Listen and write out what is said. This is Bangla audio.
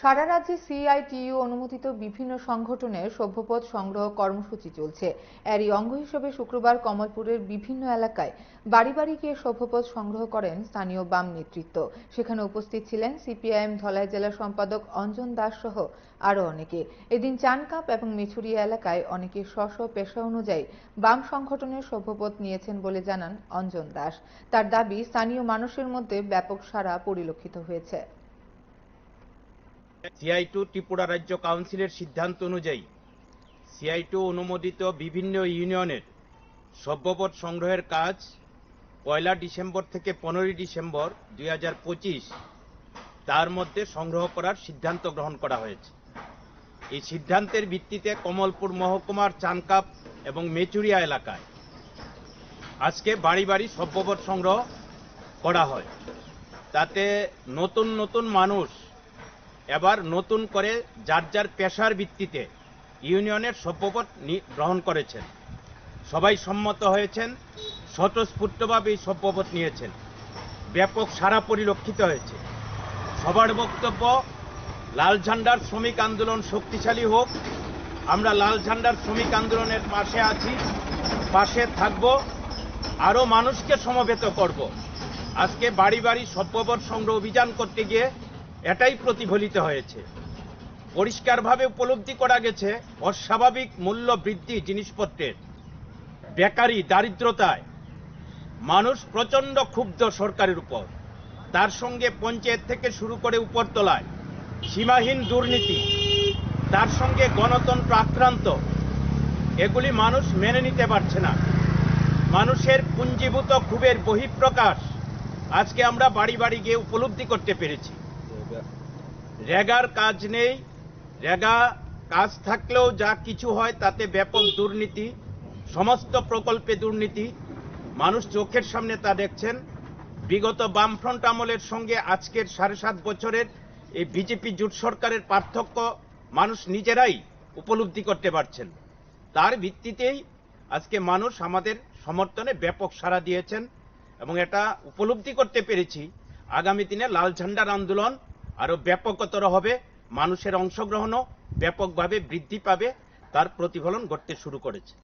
সারা রাজ্যে সিআইটিইউ অনুমোদিত বিভিন্ন সংগঠনের সভ্যপদ সংগ্রহ কর্মসূচি চলছে। এরই অঙ্গ হিসেবে শুক্রবার কমলপুরের বিভিন্ন এলাকায় বাড়ি বাড়ি গিয়ে সভ্যপদ সংগ্রহ করেন স্থানীয় বাম নেতৃত্ব। সেখানে উপস্থিত ছিলেন সিপিআইএম ধলাই জেলা সম্পাদক অঞ্জন দাস সহ আরও অনেকে। এদিন চানকাপ এবং মেছুরিয়া এলাকায় অনেকে স্ব পেশা অনুযায়ী বাম সংগঠনের সভ্যপদ নিয়েছেন বলে জানান অঞ্জন দাস। তার দাবি, স্থানীয় মানুষের মধ্যে ব্যাপক সাড়া পরিলক্ষিত হয়েছে। সিআইটিইউ ত্রিপুরা রাজ্য কাউন্সিলের সিদ্ধান্ত অনুযায়ী সিআইটিইউ অনুমোদিত বিভিন্ন ইউনিয়নের সভ্যপদ সংগ্রহের কাজ 1 ডিসেম্বর থেকে 15 ডিসেম্বর 2025 তার মধ্যে সংগ্রহ করার সিদ্ধান্ত গ্রহণ করা হয়েছে। এই সিদ্ধান্তের ভিত্তিতে কমলপুর মহকুমার চানকাপ এবং মেচুরিয়া এলাকায় আজকে বাড়ি বাড়ি সভ্যপদ সংগ্রহ করা হয়। তাতে নতুন নতুন মানুষ এবার নতুন করে যার যার পেশার ভিত্তিতে ইউনিয়নের সভ্যপদ গ্রহণ করেছেন। সবাই সম্মত হয়েছেন, স্বতঃস্ফূর্তভাবে এই সভ্যপদ নিয়েছেন। ব্যাপক সাড়া পরিলক্ষিত হয়েছে। সবার বক্তব্য, লাল ঝান্ডার শ্রমিক আন্দোলন শক্তিশালী হোক। আমরা লাল ঝান্ডার শ্রমিক আন্দোলনের পাশে আছি, পাশে থাকব, আরও মানুষকে সমবেত করব। আজকে বাড়ি বাড়ি সভ্যপদ সংগ্রহ অভিযান করতে গিয়ে এটাই প্রতিফলিত হয়েছে। পরিষ্কারভাবে উপলব্ধি করা গেছে অস্বাভাবিক মূল্য বৃদ্ধি জিনিসপত্রের, বেকারি, দারিদ্রতায় মানুষ প্রচন্ড ক্ষুব্ধ সরকারের উপর। তার সঙ্গে পঞ্চায়েত থেকে শুরু করে উপরতলায় সীমাহীন দুর্নীতি, তার সঙ্গে গণতন্ত্র আক্রান্ত, এগুলি মানুষ মেনে নিতে পারছে না। মানুষের পুঞ্জীভূত ক্ষোভের বহিঃপ্রকাশ আজকে আমরা বাড়ি বাড়ি গিয়ে উপলব্ধি করতে পেরেছি। রেগার কাজ নেই, রেগা কাজ থাকলেও যা কিছু হয় তাতে ব্যাপক দুর্নীতি, সমস্ত প্রকল্পে দুর্নীতি, মানুষ চোখের সামনে তা দেখছেন। বিগত বামফ্রন্ট আমলের সঙ্গে আজকের 7.5 বছরের এই বিজেপি জোট সরকারের পার্থক্য মানুষ নিজেরাই উপলব্ধি করতে পারছেন। তার ভিত্তিতেই আজকে মানুষ আমাদের সমর্থনে ব্যাপক সাড়া দিয়েছেন এবং এটা উপলব্ধি করতে পেরেছি আগামী দিনে লাল ঝান্ডার আন্দোলন আরো ব্যাপকতর হবে, মানুষের অংশগ্রহণও ব্যাপকভাবে বৃদ্ধি পাবে, তার প্রতিফলন ঘটতে শুরু করেছে।